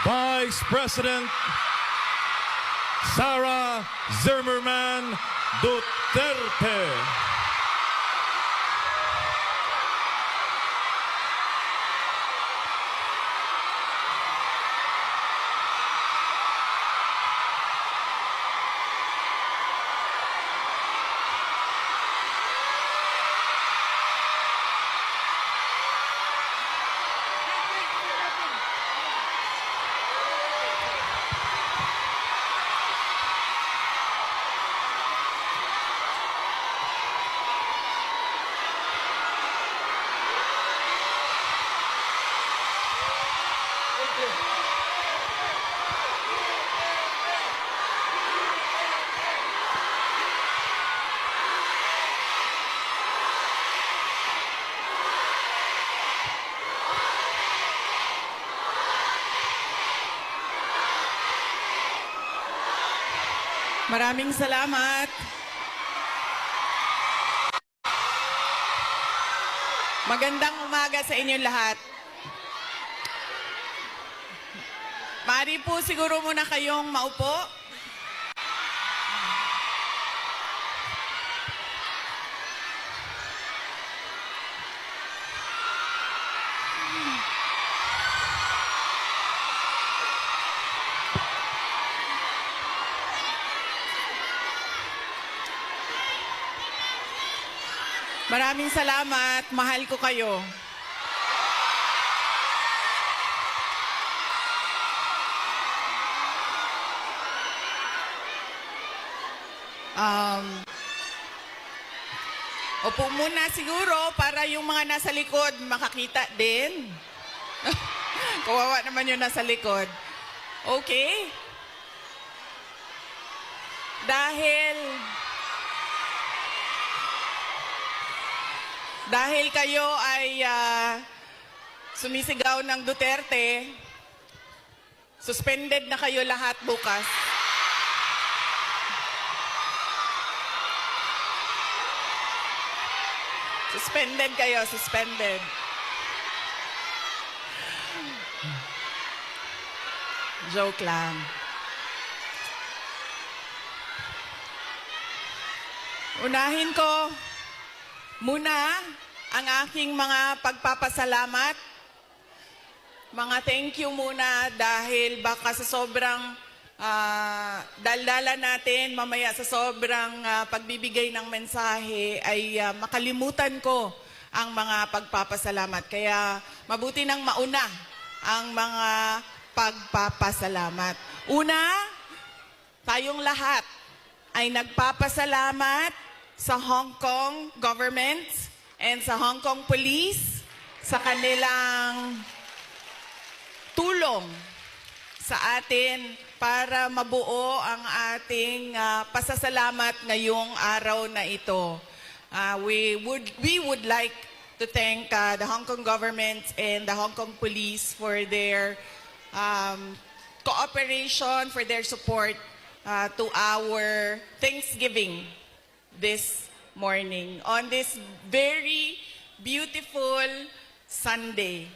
Vice President Sara Zimmerman Duterte. Maraming salamat. Magandang umaga sa inyong lahat. Maaari po siguro muna kayong maupo. Maraming salamat. Mahal ko kayo. Opo muna siguro para yung mga nasa likod makakita din. Kawawa naman yung nasa likod. Okay? Dahil kayo ay sumisigaw ng Duterte, suspended na kayo lahat bukas. Suspended kayo, suspended. Joke lang. Unahin ko muna ang aking mga pagpapasalamat. Mga thank you muna dahil baka sa sobrang daldala natin, mamaya sa sobrang pagbibigay ng mensahe ay makalimutan ko ang mga pagpapasalamat. Kaya mabuti nang mauna ang mga pagpapasalamat. Una, tayong lahat ay nagpapasalamat sa Hong Kong government and sa Hong Kong police sa kanilang tulong sa atin para mabuo ang ating pasasalamat ngayong araw na ito. We would like to thank the Hong Kong government and the Hong Kong police for their cooperation, for their support to our Thanksgiving this morning on this very beautiful Sunday.